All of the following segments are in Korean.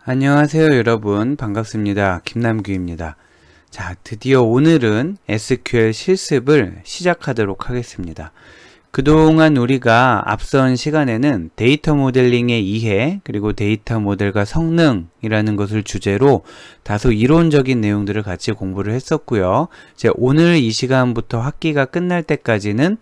안녕하세요 여러분, 반갑습니다. 김남규입니다. 자, 드디어 오늘은 SQL 실습을 시작하도록 하겠습니다. 그동안 우리가 앞선 시간에는 데이터 모델링의 이해, 그리고 데이터 모델과 성능이라는 것을 주제로 다소 이론적인 내용들을 같이 공부를 했었고요. 이제 오늘 이 시간부터 학기가 끝날 때까지는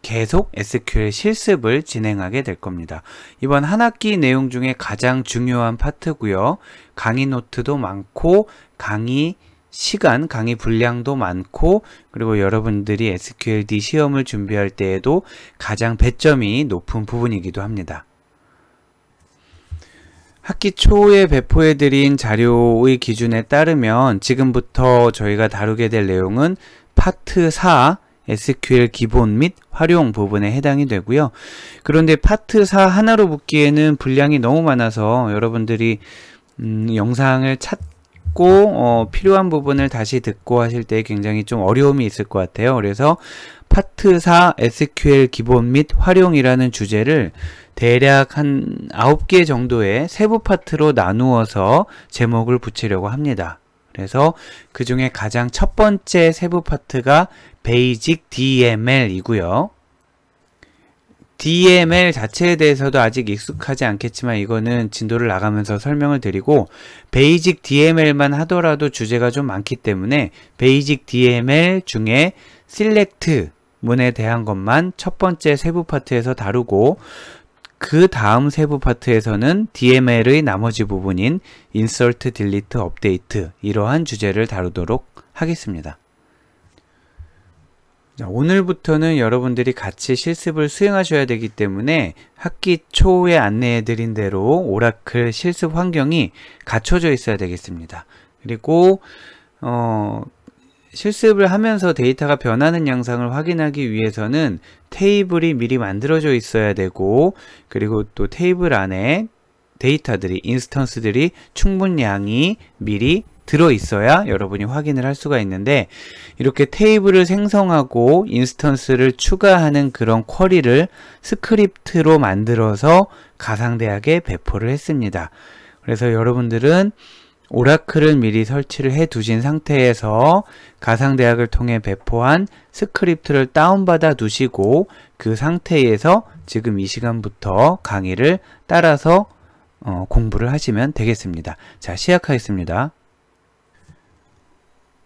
계속 SQL 실습을 진행하게 될 겁니다. 이번 한 학기 내용 중에 가장 중요한 파트고요. 강의 노트도 많고 강의 시간, 강의 분량도 많고, 그리고 여러분들이 SQLD 시험을 준비할 때에도 가장 배점이 높은 부분이기도 합니다. 학기 초에 배포해드린 자료의 기준에 따르면 지금부터 저희가 다루게 될 내용은 파트 4 SQL 기본 및 활용 부분에 해당이 되고요. 그런데 파트 4 하나로 붙기에는 분량이 너무 많아서 여러분들이 영상을 찾고 필요한 부분을 다시 듣고 하실 때 굉장히 좀 어려움이 있을 것 같아요. 그래서 파트 4 SQL 기본 및 활용이라는 주제를 대략 한 9개 정도의 세부 파트로 나누어서 제목을 붙이려고 합니다. 그래서 그 중에 가장 첫 번째 세부 파트가 베이직 DML이고요. DML 자체에 대해서도 아직 익숙하지 않겠지만 이거는 진도를 나가면서 설명을 드리고, 베이직 DML만 하더라도 주제가 좀 많기 때문에 베이직 DML 중에 select 문에 대한 것만 첫 번째 세부 파트에서 다루고, 그 다음 세부 파트에서는 DML의 나머지 부분인 insert, delete, update 이러한 주제를 다루도록 하겠습니다. 자, 오늘부터는 여러분들이 같이 실습을 수행하셔야 되기 때문에 학기 초에 안내해 드린 대로 오라클 실습 환경이 갖춰져 있어야 되겠습니다. 그리고 실습을 하면서 데이터가 변하는 양상을 확인하기 위해서는 테이블이 미리 만들어져 있어야 되고, 그리고 또 테이블 안에 데이터들이, 인스턴스들이 충분량이 미리 들어있어야 여러분이 확인을 할 수가 있는데, 이렇게 테이블을 생성하고 인스턴스를 추가하는 그런 쿼리를 스크립트로 만들어서 가상대학에 배포를 했습니다. 그래서 여러분들은 오라클을 미리 설치를 해 두신 상태에서 가상대학을 통해 배포한 스크립트를 다운받아 두시고, 그 상태에서 지금 이 시간부터 강의를 따라서 공부를 하시면 되겠습니다. 자, 시작하겠습니다.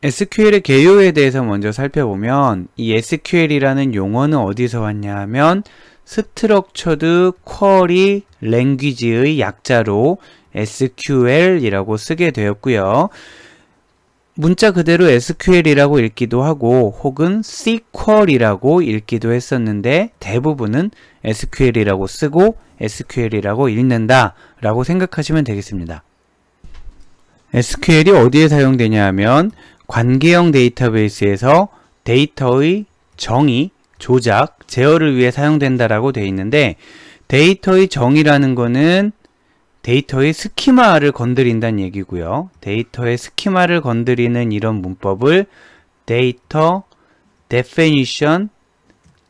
SQL의 개요에 대해서 먼저 살펴보면, 이 SQL이라는 용어는 어디서 왔냐 하면 Structured Query Language의 약자로 SQL이라고 쓰게 되었고요. 문자 그대로 SQL이라고 읽기도 하고 혹은 SQL이라고 읽기도 했었는데, 대부분은 SQL이라고 쓰고 SQL이라고 읽는다 라고 생각하시면 되겠습니다. SQL이 어디에 사용되냐 하면 관계형 데이터베이스에서 데이터의 정의, 조작, 제어를 위해 사용된다라고 되어 있는데, 데이터의 정의라는 거는 데이터의 스키마를 건드린다는 얘기고요. 데이터의 스키마를 건드리는 이런 문법을 데이터 Definition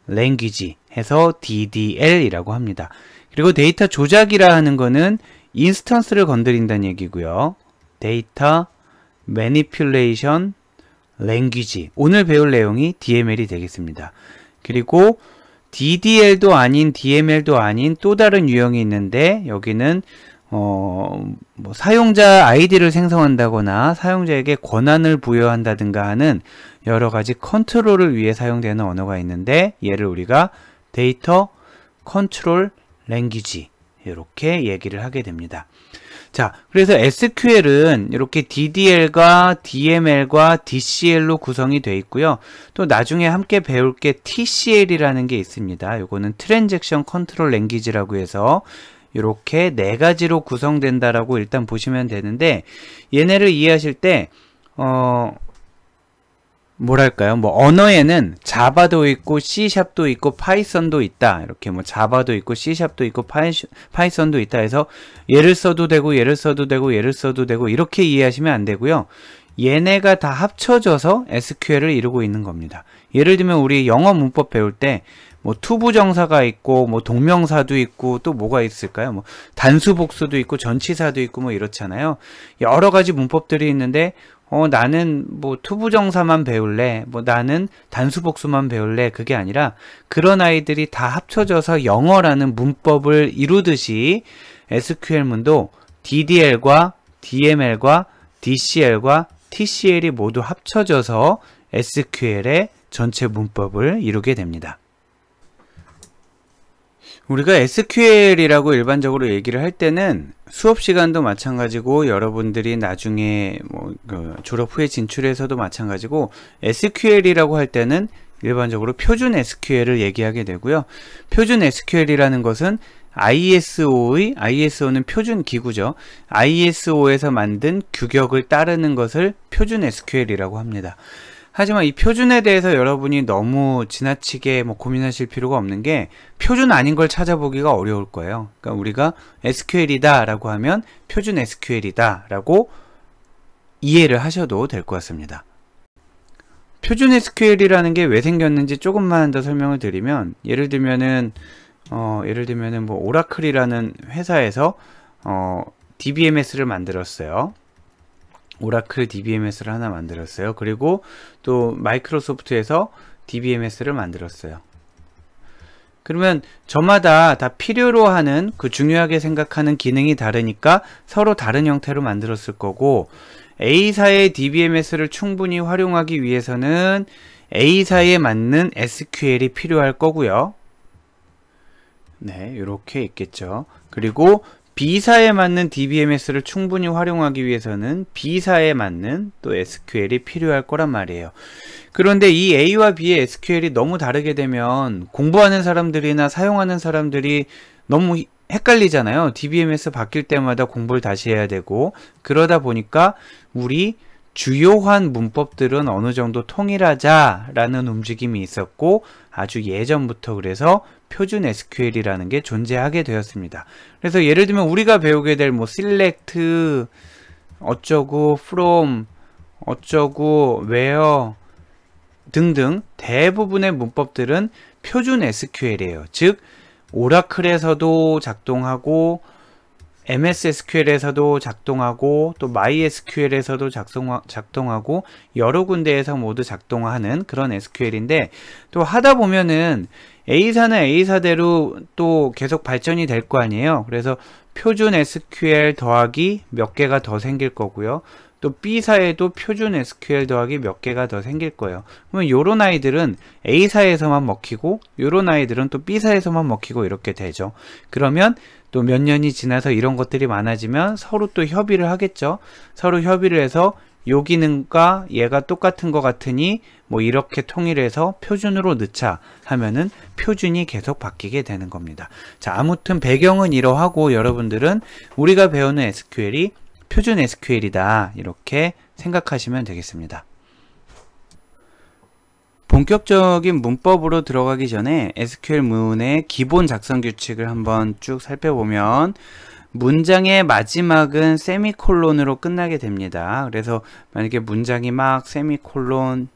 Language 해서 DDL이라고 합니다. 그리고 데이터 조작이라 하는 거는 인스턴스를 건드린다는 얘기고요. 데이터 Manipulation Language, 오늘 배울 내용이 DML이 되겠습니다. 그리고 DDL도 아닌 DML도 아닌 또 다른 유형이 있는데, 여기는 사용자 아이디를 생성한다거나 사용자에게 권한을 부여한다든가 하는 여러가지 컨트롤을 위해 사용되는 언어가 있는데, 얘를 우리가 데이터 컨트롤 랭귀지 이렇게 얘기를 하게 됩니다. 자, 그래서 SQL은 이렇게 DDL과 DML과 DCL로 구성이 되어 있고요. 또 나중에 함께 배울 게 TCL이라는 게 있습니다. 이거는 Transaction Control Language라고 해서 이렇게 네 가지로 구성된다라고 일단 보시면 되는데, 얘네를 이해하실 때 뭐랄까요? 언어에는 자바도 있고 C샵도 있고 파이썬도 있다. 이렇게 자바도 있고 C샵도 있고 파이썬도 있다 해서 얘를 써도 되고 얘를 써도 되고 얘를 써도 되고 이렇게 이해하시면 안 되고요. 얘네가 다 합쳐져서 SQL을 이루고 있는 겁니다. 예를 들면 우리 영어 문법 배울 때 뭐 투부정사가 있고 뭐 동명사도 있고 또 뭐가 있을까요? 뭐 단수복수도 있고 전치사도 있고 뭐 이렇잖아요. 여러 가지 문법들이 있는데 나는 뭐 투부정사만 배울래, 뭐 나는 단수복수만 배울래, 그게 아니라 그런 아이들이 다 합쳐져서 영어라는 문법을 이루듯이 SQL문도 DDL과 DML과 DCL과 TCL이 모두 합쳐져서 SQL의 전체 문법을 이루게 됩니다. 우리가 SQL이라고 일반적으로 얘기를 할 때는 수업 시간도 마찬가지고 여러분들이 나중에 뭐 졸업 후에 진출해서도 마찬가지고 SQL이라고 할 때는 일반적으로 표준 SQL을 얘기하게 되고요. 표준 SQL이라는 것은 ISO는 표준 기구죠. ISO에서 만든 규격을 따르는 것을 표준 SQL이라고 합니다. 하지만 이 표준에 대해서 여러분이 너무 지나치게 고민하실 필요가 없는 게 표준 아닌 걸 찾아보기가 어려울 거예요. 그러니까 우리가 SQL이다 라고 하면 표준 SQL이다 라고 이해를 하셔도 될 것 같습니다. 표준 SQL이라는 게 왜 생겼는지 조금만 더 설명을 드리면 예를 들면은 뭐 오라클이라는 회사에서 DBMS를 만들었어요. 오라클 DBMS를 하나 만들었어요. 그리고 또 마이크로소프트에서 DBMS를 만들었어요. 그러면 저마다 다 필요로 하는 중요하게 생각하는 기능이 다르니까 서로 다른 형태로 만들었을 거고 A사의 DBMS를 충분히 활용하기 위해서는 A사에 맞는 SQL이 필요할 거고요. 네, 이렇게 있겠죠. 그리고 B사에 맞는 DBMS를 충분히 활용하기 위해서는 B사에 맞는 또 SQL이 필요할 거란 말이에요. 그런데 이 A와 B의 SQL이 너무 다르게 되면 공부하는 사람들이나 사용하는 사람들이 너무 헷갈리잖아요. DBMS 바뀔 때마다 공부를 다시 해야 되고 그러다 보니까 우리 주요한 문법들은 어느 정도 통일하자라는 움직임이 있었고 아주 예전부터 그래서 표준 SQL이라는 게 존재하게 되었습니다. 그래서 예를 들면 우리가 배우게 될 뭐 select 어쩌고 from 어쩌고 where 등등 대부분의 문법들은 표준 SQL이에요. 즉 오라클에서도 작동하고 MS SQL에서도 작동하고 또 MySQL에서도 작동하고 여러 군데에서 모두 작동하는 그런 SQL인데 또 하다 보면은 A사는 A사대로 또 계속 발전이 될 거 아니에요. 그래서 표준 SQL 더하기 몇 개가 더 생길 거고요. 또 B사에도 표준 SQL 더하기 몇 개가 더 생길 거예요. 그러면 요런 아이들은 A사에서만 먹히고 요런 아이들은 또 B사에서만 먹히고 이렇게 되죠. 그러면 또 몇 년이 지나서 이런 것들이 많아지면 서로 또 협의를 하겠죠. 서로 협의를 해서 요 기능과 얘가 똑같은 것 같으니 뭐 이렇게 통일해서 표준으로 넣자 하면은 표준이 계속 바뀌게 되는 겁니다. 자, 아무튼 배경은 이러하고 여러분들은 우리가 배우는 SQL이 표준 SQL이다 이렇게 생각하시면 되겠습니다. 본격적인 문법으로 들어가기 전에 SQL문의 기본 작성 규칙을 한번 쭉 살펴보면 문장의 마지막은 세미콜론으로 끝나게 됩니다. 그래서 만약에 문장이 막 세미콜론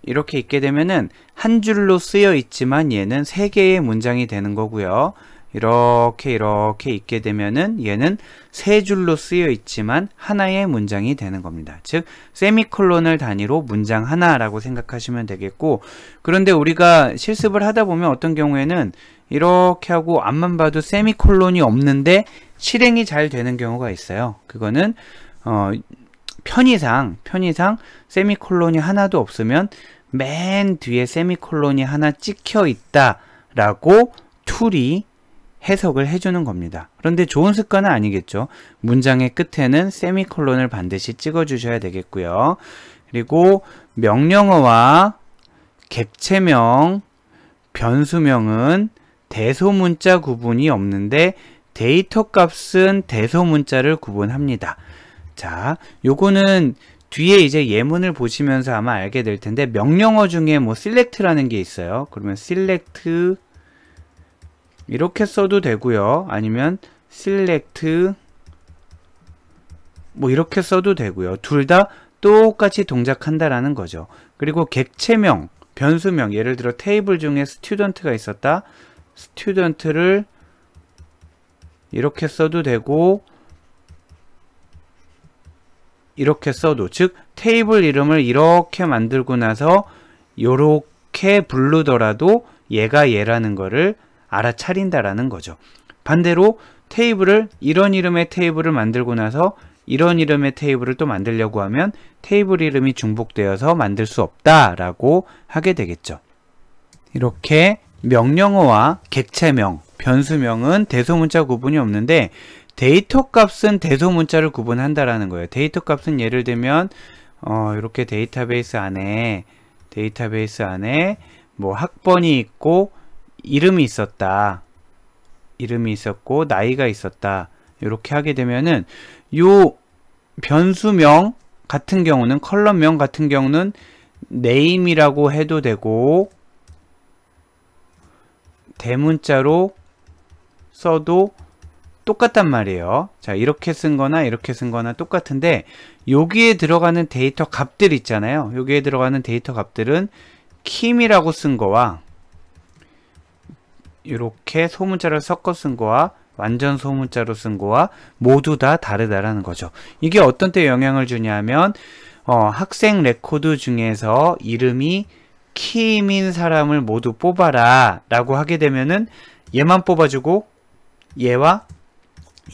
이렇게 있게 되면은 한 줄로 쓰여 있지만 얘는 세 개의 문장이 되는 거고요. 이렇게 있게 되면은 얘는 세 줄로 쓰여 있지만 하나의 문장이 되는 겁니다. 즉 세미콜론을 단위로 문장 하나라고 생각하시면 되겠고, 그런데 우리가 실습을 하다 보면 어떤 경우에는 이렇게 하고 앞만 봐도 세미콜론이 없는데 실행이 잘 되는 경우가 있어요. 그거는 편의상 세미콜론이 하나도 없으면 맨 뒤에 세미콜론이 하나 찍혀 있다라고 툴이 해석을 해주는 겁니다. 그런데 좋은 습관은 아니겠죠. 문장의 끝에는 세미콜론을 반드시 찍어 주셔야 되겠고요. 그리고 명령어와 객체명, 변수명은 대소문자 구분이 없는데 데이터 값은 대소문자를 구분합니다. 자, 요거는 뒤에 이제 예문을 보시면서 아마 알게 될 텐데 명령어 중에 뭐 select라는 게 있어요. 그러면 select 이렇게 써도 되고요. 아니면 select 뭐 이렇게 써도 되고요. 둘 다 똑같이 동작한다라는 거죠. 그리고 객체명 변수명, 예를 들어 테이블 중에 스튜던트가 있었다. 스튜던트를 이렇게 써도 되고 이렇게 써도, 즉 테이블 이름을 이렇게 만들고 나서 이렇게 부르더라도 얘가 얘라는 거를 알아차린다라는 거죠. 반대로 테이블을 이런 이름의 테이블을 만들고 나서 이런 이름의 테이블을 또 만들려고 하면 테이블 이름이 중복되어서 만들 수 없다라고 하게 되겠죠. 이렇게 명령어와 객체명, 변수명은 대소문자 구분이 없는데 데이터 값은 대소문자를 구분한다라는 거예요. 데이터 값은 예를 들면 이렇게 데이터베이스 안에 뭐 학번이 있고 이름이 있었다. 이름이 있었고 나이가 있었다. 이렇게 하게 되면은 요 변수명 같은 경우는, 컬럼명 같은 경우는 name이라고 해도 되고 대문자로 써도 똑같단 말이에요. 자, 이렇게 쓴 거나 이렇게 쓴 거나 똑같은데 여기에 들어가는 데이터 값들 있잖아요. 여기에 들어가는 데이터 값들은 kim이라고 쓴 거와 이렇게 소문자를 섞어 쓴 거와 완전 소문자로 쓴 거와 모두 다 다르다라는 거죠. 이게 어떤 때 영향을 주냐면 학생 레코드 중에서 이름이 kim인 사람을 모두 뽑아라 라고 하게 되면은 얘만 뽑아주고 얘와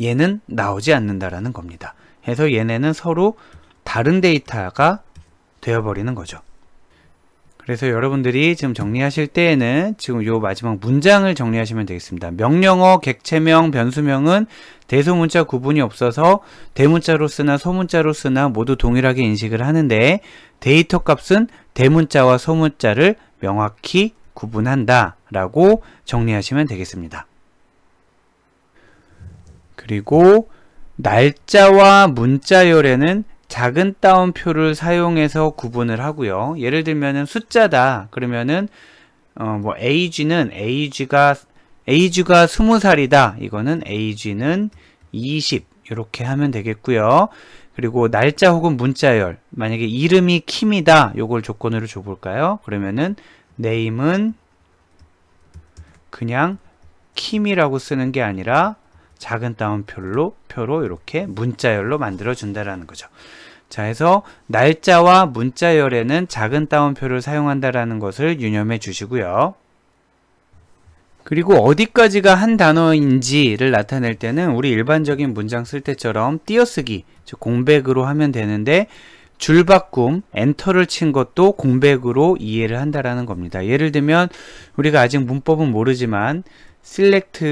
얘는 나오지 않는다라는 겁니다. 그래서 얘네는 서로 다른 데이터가 되어버리는 거죠. 그래서 여러분들이 지금 정리하실 때에는 지금 요 마지막 문장을 정리하시면 되겠습니다. 명령어, 객체명, 변수명은 대소문자 구분이 없어서 대문자로 쓰나 소문자로 쓰나 모두 동일하게 인식을 하는데 데이터 값은 대문자와 소문자를 명확히 구분한다 라고 정리하시면 되겠습니다. 그리고 날짜와 문자열에는 작은 따옴표를 사용해서 구분을 하고요. 예를 들면은 숫자다. 그러면은 뭐 age가 20살이다. 이거는 age는 20 이렇게 하면 되겠고요. 그리고 날짜 혹은 문자열, 만약에 이름이 kim이다. 요걸 조건으로 줘볼까요? 그러면은 name은 그냥 kim이라고 쓰는 게 아니라 작은 따옴표로 이렇게 문자열로 만들어 준다라는 거죠. 자, 해서 날짜와 문자열에는 작은 따옴표를 사용한다라는 것을 유념해 주시고요. 그리고 어디까지가 한 단어인지를 나타낼 때는 우리 일반적인 문장 쓸 때처럼 띄어쓰기, 즉 공백으로 하면 되는데 줄바꿈, 엔터를 친 것도 공백으로 이해를 한다라는 겁니다. 예를 들면 우리가 아직 문법은 모르지만 select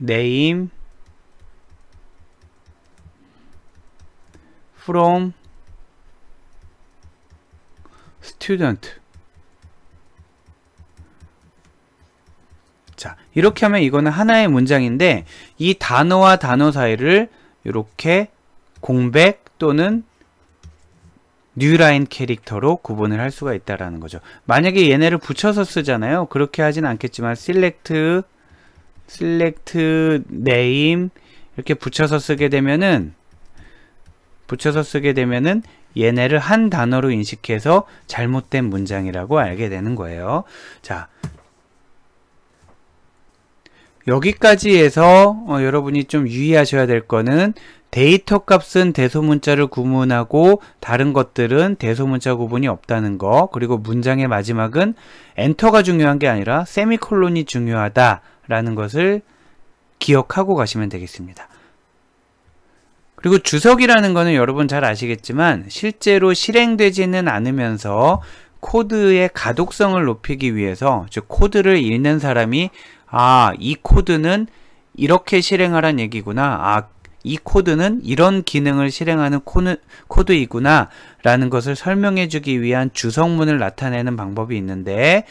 name from student. 자, 이렇게 하면 이거는 하나의 문장인데 이 단어와 단어 사이를 이렇게 공백 또는 뉴라인 캐릭터로 구분을 할 수가 있다라는 거죠. 만약에 얘네를 붙여서 쓰잖아요. 그렇게 하진 않겠지만 select name 이렇게 붙여서 쓰게 되면은 얘네를 한 단어로 인식해서 잘못된 문장이라고 알게 되는 거예요. 자, 여기까지 해서 여러분이 좀 유의하셔야 될 거는 데이터 값은 대소문자를 구분하고 다른 것들은 대소문자 구분이 없다는 거, 그리고 문장의 마지막은 엔터가 중요한 게 아니라 세미콜론이 중요하다라는 것을 기억하고 가시면 되겠습니다. 그리고 주석이라는 거는 여러분 잘 아시겠지만 실제로 실행되지는 않으면서 코드의 가독성을 높이기 위해서, 즉 코드를 읽는 사람이 이 코드는 이렇게 실행하란 얘기구나, 이 코드는 이런 기능을 실행하는 코드이구나 라는 것을 설명해 주기 위한 주석문을 나타내는 방법이 있는데,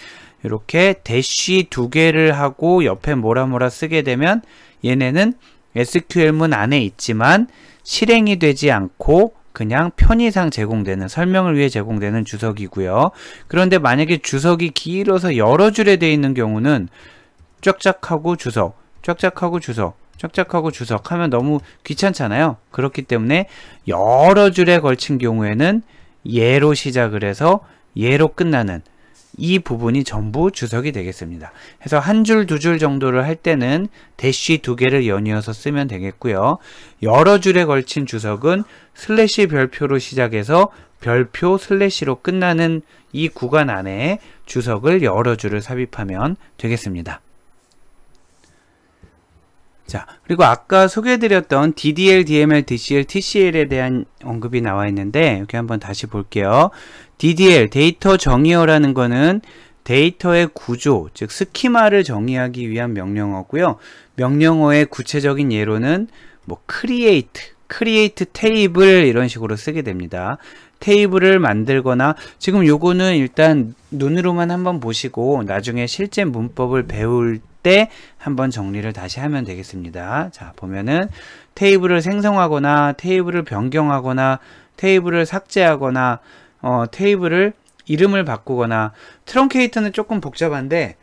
이렇게 대쉬 2개를 하고 옆에 뭐라 쓰게 되면 얘네는 SQL문 안에 있지만 실행이 되지 않고 그냥 편의상 제공되는, 설명을 위해 제공되는 주석이고요. 그런데 만약에 주석이 길어서 여러 줄에 되어 있는 경우는 쫙쫙하고 주석, 쫙쫙하고 주석, 쫙쫙하고 주석 하면 너무 귀찮잖아요. 그렇기 때문에 여러 줄에 걸친 경우에는 예로 시작을 해서 예로 끝나는 이 부분이 전부 주석이 되겠습니다. 그래서 한 줄, 두 줄 정도를 할 때는 대쉬 두 개를 연이어서 쓰면 되겠고요. 여러 줄에 걸친 주석은 슬래시 별표로 시작해서 별표 슬래시로 끝나는 이 구간 안에 주석을 여러 줄을 삽입하면 되겠습니다. 자, 그리고 아까 소개해드렸던 DDL, DML, DCL, TCL에 대한 언급이 나와 있는데 여기 한번 다시 볼게요. DDL, 데이터 정의어라는 거는 데이터의 구조, 즉 스키마를 정의하기 위한 명령어고요. 명령어의 구체적인 예로는 뭐 create 테이블 이런 식으로 쓰게 됩니다. 테이블을 만들거나 지금 요거는 일단 눈으로만 한번 보시고 나중에 실제 문법을 배울 때 한번 정리를 다시 하면 되겠습니다. 자, 보면은 테이블을 생성하거나 테이블을 변경하거나 테이블을 삭제하거나 테이블을 이름을 바꾸거나 트렁케이터는 조금 복잡한데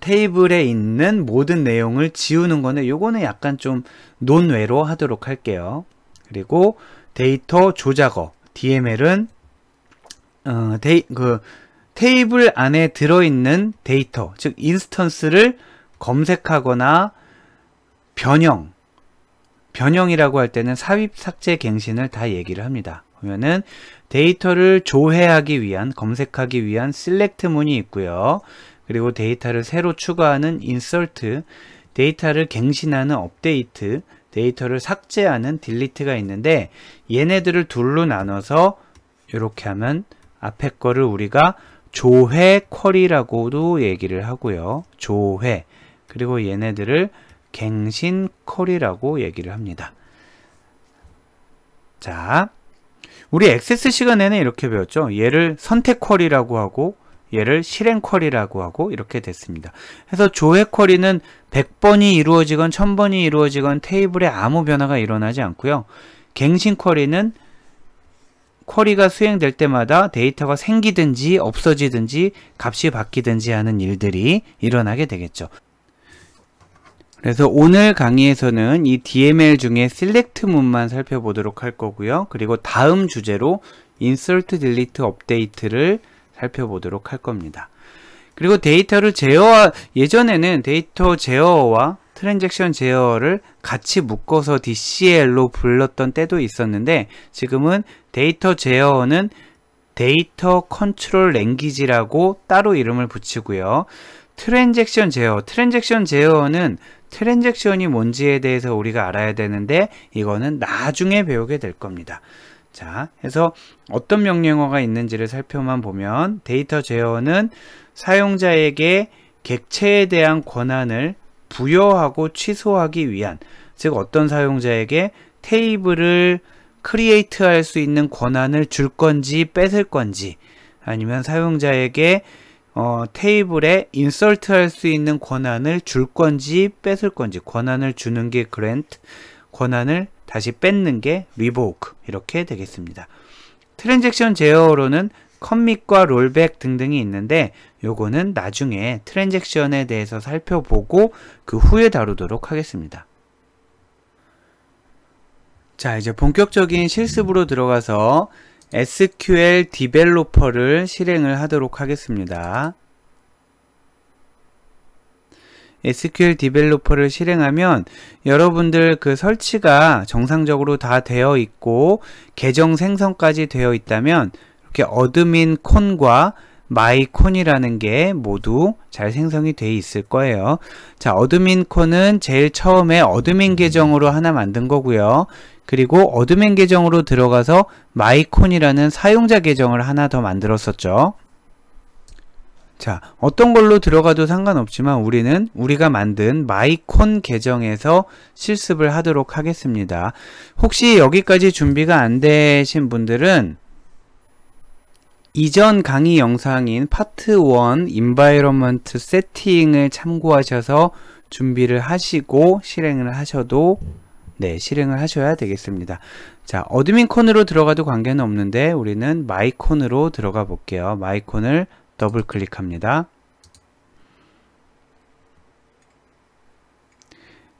테이블에 있는 모든 내용을 지우는 거는 요거는 약간 좀 논외로 하도록 할게요. 그리고 데이터 조작어 DML은 테이블 안에 들어있는 데이터, 즉 인스턴스를 검색하거나 변형이라고 할 때는 삽입, 삭제, 갱신을 다 얘기를 합니다. 보면은 데이터를 조회하기 위한, 검색하기 위한 select 문이 있고요. 그리고 데이터를 새로 추가하는 insert, 데이터를 갱신하는 update, 데이터를 삭제하는 delete가 있는데 얘네들을 둘로 나눠서 이렇게 하면 앞에 거를 우리가 조회 쿼리라고도 얘기를 하고요. 조회. 그리고 얘네들을 갱신 쿼리라고 얘기를 합니다. 자, 우리 액세스 시간에는 이렇게 배웠죠. 얘를 선택 쿼리라고 하고 얘를 실행 쿼리라고 하고 이렇게 됐습니다. 그래서 조회 쿼리는 100번이 이루어지건 1000번이 이루어지건 테이블에 아무 변화가 일어나지 않고요. 갱신 쿼리는 쿼리가 수행될 때마다 데이터가 생기든지 없어지든지 값이 바뀌든지 하는 일들이 일어나게 되겠죠. 그래서 오늘 강의에서는 이 DML 중에 select 문만 살펴보도록 할 거고요. 그리고 다음 주제로 insert, delete, update를 살펴보도록 할 겁니다. 그리고 데이터를 예전에는 데이터 제어와 트랜잭션 제어를 같이 묶어서 DCL로 불렀던 때도 있었는데 지금은 데이터 제어는 데이터 컨트롤 랭귀지라고 따로 이름을 붙이고요. 트랜잭션 제어는 트랜잭션이 뭔지에 대해서 우리가 알아야 되는데 이거는 나중에 배우게 될 겁니다. 자, 그래서 어떤 명령어가 있는지를 살펴만 보면 데이터 제어는 사용자에게 객체에 대한 권한을 부여하고 취소하기 위한, 즉 어떤 사용자에게 테이블을 크리에이트 할 수 있는 권한을 줄 건지 뺏을 건지, 아니면 사용자에게 테이블에 인서트 할 수 있는 권한을 줄 건지 뺏을 건지, 권한을 주는 게 grant, 권한을 다시 뺏는 게 revoke, 이렇게 되겠습니다. 트랜잭션 제어로는 커밋과 롤백 등등이 있는데 요거는 나중에 트랜잭션에 대해서 살펴보고 그 후에 다루도록 하겠습니다. 자, 이제 본격적인 실습으로 들어가서 SQL 디벨로퍼를 실행을 하도록 하겠습니다. SQL 디벨로퍼를 실행하면 여러분들 그 설치가 정상적으로 다 되어 있고 계정 생성까지 되어 있다면 이렇게 어드민 콘과 마이 콘이라는 게 모두 잘 생성이 되어 있을 거예요. 자, 어드민 콘은 제일 처음에 어드민 계정으로 하나 만든 거고요. 그리고 어드민 계정으로 들어가서 마이 콘이라는 사용자 계정을 하나 더 만들었었죠. 자, 어떤 걸로 들어가도 상관없지만 우리는 우리가 만든 마이콘 계정에서 실습을 하도록 하겠습니다. 혹시 여기까지 준비가 안 되신 분들은 이전 강의 영상인 파트 1 인바이러먼트 세팅을 참고하셔서 준비를 하시고 실행을 하셔야 되겠습니다. 자, 어드민 콘으로 들어가도 관계는 없는데 우리는 마이콘으로 들어가 볼게요. 마이콘을 더블 클릭합니다.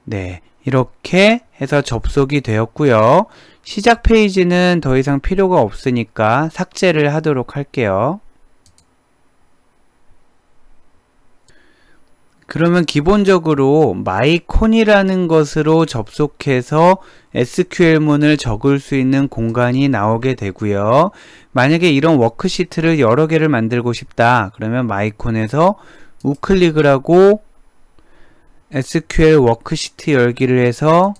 네, 이렇게 해서 접속이 되었고요. 시작 페이지는 더 이상 필요가 없으니까 삭제를 하도록 할게요. 그러면 기본적으로 마이콘이라는 것으로 접속해서 SQL문을 적을 수 있는 공간이 나오게 되고요. 만약에 이런 워크시트를 여러 개를 만들고 싶다. 그러면 마이콘에서 우클릭을 하고 SQL 워크시트 열기를 해서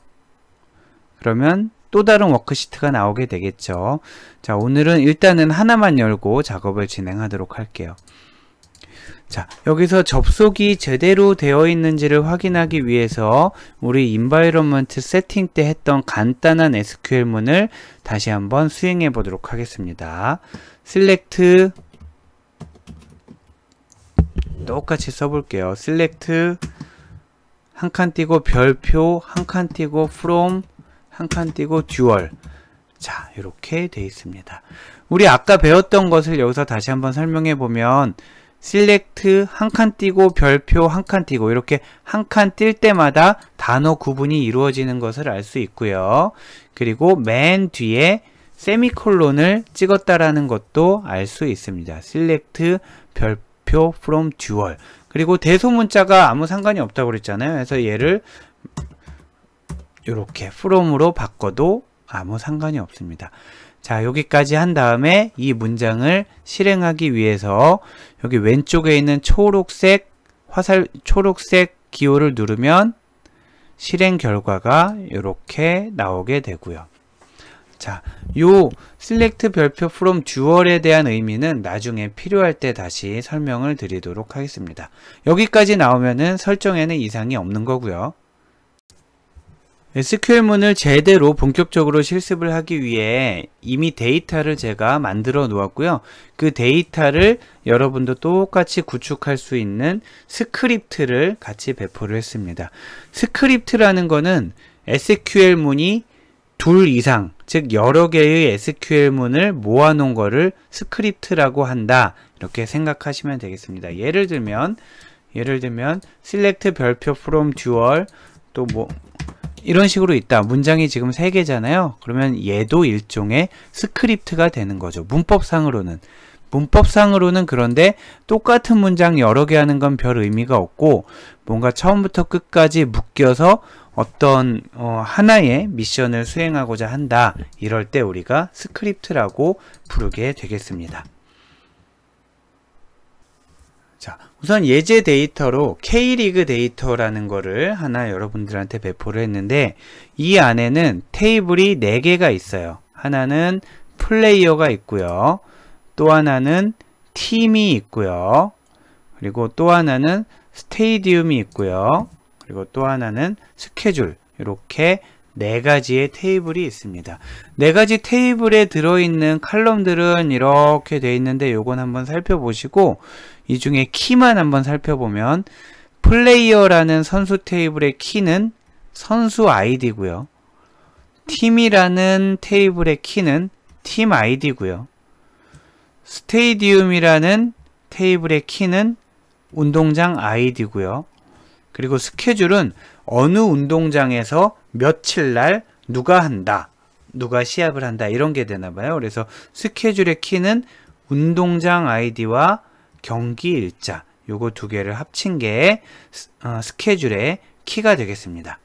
그러면 또 다른 워크시트가 나오게 되겠죠. 자, 오늘은 일단은 하나만 열고 작업을 진행하도록 할게요. 자, 여기서 접속이 제대로 되어 있는지를 확인하기 위해서 우리 environment 세팅 때 했던 간단한 SQL문을 다시 한번 수행해 보도록 하겠습니다. select 똑같이 써볼게요. select 한 칸 띄고 별표 한 칸 띄고 from 한 칸 띄고 dual. 자, 이렇게 되어 있습니다. 우리 아까 배웠던 것을 여기서 다시 한번 설명해 보면 select 한 칸 띄고 별표 한 칸 띄고 이렇게 한 칸 뜰 때마다 단어 구분이 이루어지는 것을 알 수 있고요. 그리고 맨 뒤에 세미콜론을 찍었다라는 것도 알 수 있습니다. select 별표 from dual. 그리고 대소문자가 아무 상관이 없다고 그랬잖아요. 그래서 얘를 이렇게 from으로 바꿔도 아무 상관이 없습니다. 자, 여기까지 한 다음에 이 문장을 실행하기 위해서 여기 왼쪽에 있는 초록색 초록색 기호를 누르면 실행 결과가 이렇게 나오게 되고요. 자, 요 select 별표 from dual에 대한 의미는 나중에 필요할 때 다시 설명을 드리도록 하겠습니다. 여기까지 나오면은 설정에는 이상이 없는 거고요. SQL문을 제대로 본격적으로 실습을 하기 위해 이미 데이터를 제가 만들어 놓았고요. 그 데이터를 여러분도 똑같이 구축할 수 있는 스크립트를 같이 배포를 했습니다. 스크립트라는 거는 SQL문이 둘 이상, 즉 여러 개의 SQL문을 모아놓은 거를 스크립트라고 한다. 이렇게 생각하시면 되겠습니다. 예를 들면 select 별표 from dual 또 뭐 이런 식으로 있다. 문장이 지금 3개잖아요. 그러면 얘도 일종의 스크립트가 되는 거죠. 문법상으로는 그런데 똑같은 문장 여러 개 하는 건 별 의미가 없고 뭔가 처음부터 끝까지 묶여서 어떤 하나의 미션을 수행하고자 한다. 이럴 때 우리가 스크립트라고 부르게 되겠습니다. 자, 우선 예제 데이터로 K리그 데이터라는 거를 하나 여러분들한테 배포를 했는데 이 안에는 테이블이 4개가 있어요. 하나는 플레이어가 있고요. 또 하나는 팀이 있고요. 그리고 또 하나는 스테디움이 있고요. 그리고 또 하나는 스케줄. 이렇게 4가지의 테이블이 있습니다. 4가지 테이블에 들어있는 칼럼들은 이렇게 되어 있는데 요건 한번 살펴보시고 이 중에 키만 한번 살펴보면 플레이어라는 선수 테이블의 키는 선수 아이디고요. 팀이라는 테이블의 키는 팀 아이디고요. 스테디움이라는 테이블의 키는 운동장 아이디고요. 그리고 스케줄은 어느 운동장에서 며칠날 누가 한다, 누가 시합을 한다 이런 게 되나봐요. 그래서 스케줄의 키는 운동장 아이디와 경기 일자 요거 2개를 합친 게 스케줄의 키가 되겠습니다.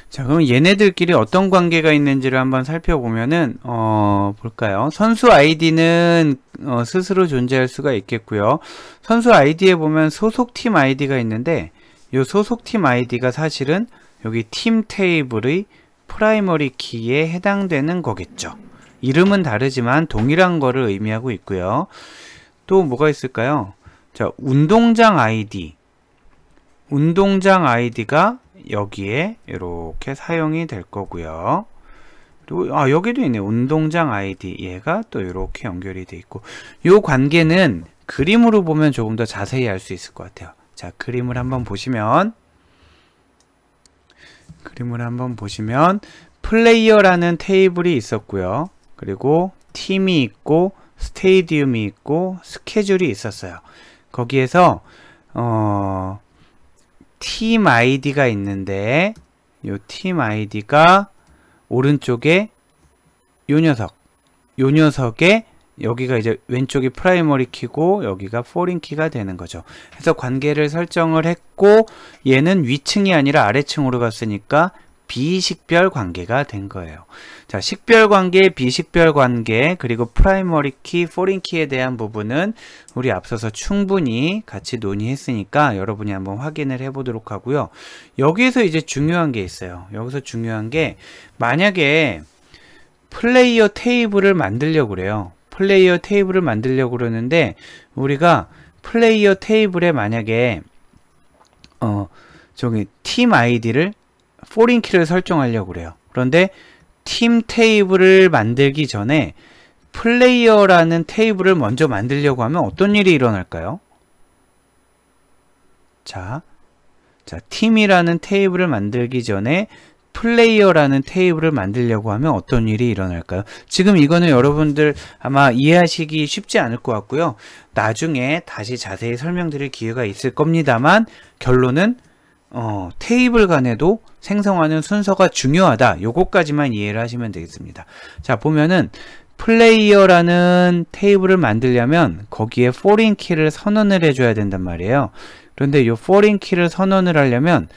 자, 그럼 얘네들끼리 어떤 관계가 있는지를 한번 살펴보면은 볼까요? 선수 아이디는 스스로 존재할 수가 있겠고요. 선수 아이디에 보면 소속팀 아이디가 있는데 이 소속팀 아이디가 사실은 여기 팀 테이블의 프라이머리 키에 해당되는 거겠죠. 이름은 다르지만 동일한 거를 의미하고 있고요. 또 뭐가 있을까요? 자, 운동장 아이디가 여기에 이렇게 사용이 될 거고요. 그리고 여기도 있네. 운동장 아이디. 얘가 또 이렇게 연결이 돼 있고 이 관계는 그림으로 보면 조금 더 자세히 알 수 있을 것 같아요. 자, 그림을 한번 보시면 플레이어라는 테이블이 있었고요. 그리고 팀이 있고 스테디움이 있고 스케줄이 있었어요. 거기에서 팀 아이디가 있는데 요 팀 아이디가 오른쪽에 요 녀석에 여기가 이제 왼쪽이 프라이머리 키고 여기가 포린 키가 되는 거죠. 그래서 관계를 설정을 했고 얘는 위층이 아니라 아래층으로 갔으니까 비식별 관계가 된 거예요. 자, 식별 관계, 비식별 관계, 그리고 프라이머리 키, 포린 키에 대한 부분은 우리 앞서서 충분히 같이 논의했으니까 여러분이 한번 확인을 해보도록 하고요. 여기에서 이제 중요한 게 있어요. 여기서 중요한 게 만약에 플레이어 테이블을 만들려고 그래요. 플레이어 테이블을 만들려고 그러는데 우리가 플레이어 테이블에 만약에 저기 팀 아이디를 포린 키를 설정하려고 그래요. 그런데 팀 테이블을 만들기 전에 플레이어라는 테이블을 먼저 만들려고 하면 어떤 일이 일어날까요? 자, 팀이라는 테이블을 만들기 전에 플레이어라는 테이블을 만들려고 하면 어떤 일이 일어날까요? 지금 이거는 여러분들 아마 이해하시기 쉽지 않을 것 같고요. 나중에 다시 자세히 설명드릴 기회가 있을 겁니다만 결론은 테이블 간에도 생성하는 순서가 중요하다. 요것까지만 이해를 하시면 되겠습니다. 자, 보면은 플레이어라는 테이블을 만들려면 거기에 포린 키를 선언을 해줘야 된단 말이에요. 그런데 요 포린 키를 선언을 하려면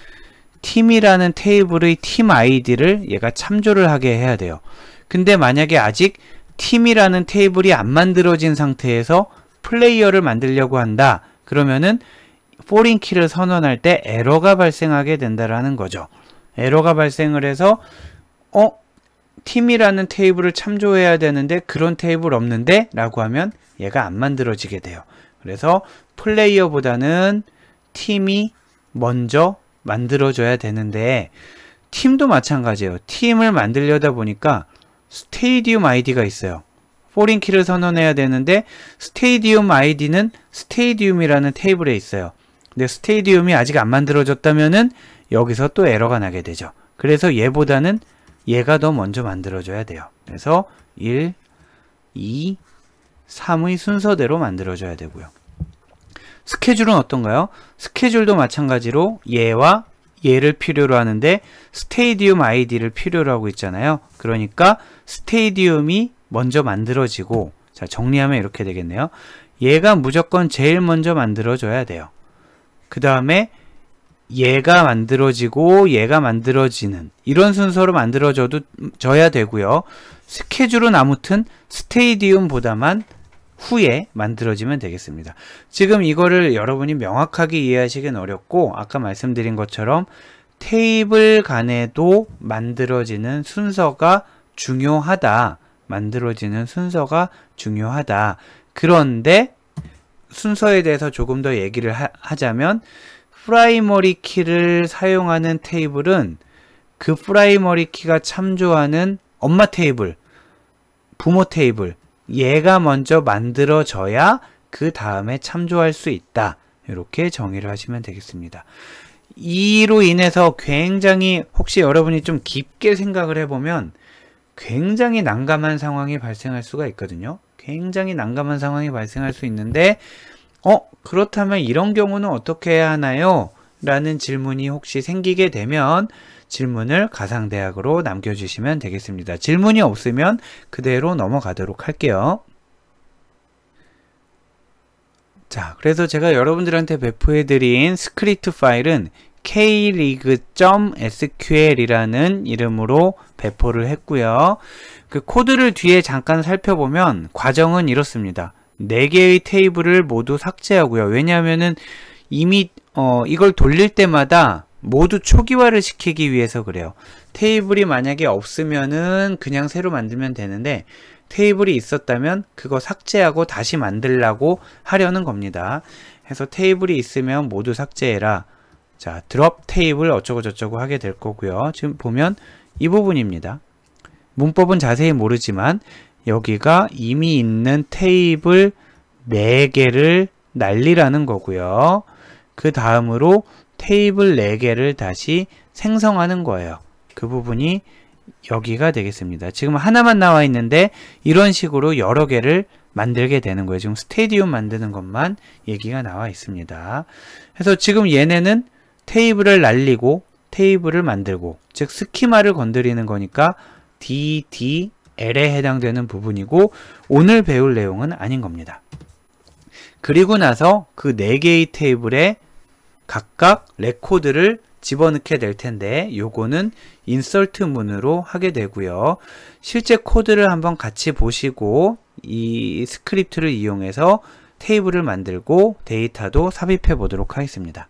팀이라는 테이블의 팀 아이디를 얘가 참조를 하게 해야 돼요. 근데 만약에 아직 팀이라는 테이블이 안 만들어진 상태에서 플레이어를 만들려고 한다. 그러면은 포린 키를 선언할 때 에러가 발생하게 된다라는 거죠. 에러가 발생을 해서 팀이라는 테이블을 참조해야 되는데 그런 테이블 없는데? 라고 하면 얘가 안 만들어지게 돼요. 그래서 플레이어보다는 팀이 먼저 만들어줘야 되는데 팀도 마찬가지예요. 팀을 만들려다 보니까 스테이디움 아이디가 있어요. 포린 키를 선언해야 되는데 스테이디움 아이디는 스테이디움이라는 테이블에 있어요. 근데 스테이디움이 아직 안 만들어졌다면은 여기서 또 에러가 나게 되죠. 그래서 얘보다는 얘가 더 먼저 만들어줘야 돼요. 그래서 1, 2, 3의 순서대로 만들어줘야 되고요. 스케줄은 어떤가요? 스케줄도 마찬가지로 얘와 얘를 필요로 하는데 스테이디움 아이디를 필요로 하고 있잖아요. 그러니까 스테이디움이 먼저 만들어지고, 자, 정리하면 이렇게 되겠네요. 얘가 무조건 제일 먼저 만들어줘야 돼요. 그 다음에 얘가 만들어지고 얘가 만들어지는 이런 순서로 만들어져야 되고요. 스케줄은 아무튼 스테이디움보다만 후에 만들어지면 되겠습니다. 지금 이거를 여러분이 명확하게 이해하시긴 어렵고 아까 말씀드린 것처럼 테이블 간에도 만들어지는 순서가 중요하다. 그런데 순서에 대해서 조금 더 얘기를 하자면 프라이머리 키를 사용하는 테이블은 그 프라이머리 키가 참조하는 엄마 테이블, 부모 테이블, 얘가 먼저 만들어져야 그 다음에 참조할 수 있다. 이렇게 정의를 하시면 되겠습니다. 이로 인해서 굉장히 혹시 여러분이 좀 깊게 생각을 해보면 굉장히 난감한 상황이 발생할 수가 있거든요. 굉장히 난감한 상황이 발생할 수 있는데 그렇다면 이런 경우는 어떻게 해야 하나요? 라는 질문이 혹시 생기게 되면 질문을 가상대학으로 남겨주시면 되겠습니다. 질문이 없으면 그대로 넘어가도록 할게요. 자, 그래서 제가 여러분들한테 배포해드린 스크립트 파일은 krig.sql이라는 이름으로 배포를 했고요. 그 코드를 뒤에 잠깐 살펴보면 과정은 이렇습니다. 4개의 테이블을 모두 삭제하고요. 왜냐하면은 이미 이걸 돌릴 때마다 모두 초기화를 시키기 위해서 그래요. 테이블이 만약에 없으면은 그냥 새로 만들면 되는데 테이블이 있었다면 그거 삭제하고 다시 만들라고 하려는 겁니다. 해서 테이블이 있으면 모두 삭제해라. 자, 드롭 테이블 어쩌고 저쩌고 하게 될 거고요. 지금 보면 이 부분입니다. 문법은 자세히 모르지만 여기가 이미 있는 테이블 4개를 날리라는 거고요. 그 다음으로 테이블 4개를 다시 생성하는 거예요. 그 부분이 여기가 되겠습니다. 지금 하나만 나와 있는데 이런 식으로 여러 개를 만들게 되는 거예요. 지금 스테디움 만드는 것만 얘기가 나와 있습니다. 그래서 지금 얘네는 테이블을 날리고 테이블을 만들고, 즉 스키마를 건드리는 거니까 DDL에 해당되는 부분이고 오늘 배울 내용은 아닌 겁니다. 그리고 나서 그 4개의 테이블에 각각 레코드를 집어넣게 될 텐데 요거는 인서트 문으로 하게 되고요. 실제 코드를 한번 같이 보시고 이 스크립트를 이용해서 테이블을 만들고 데이터도 삽입해 보도록 하겠습니다.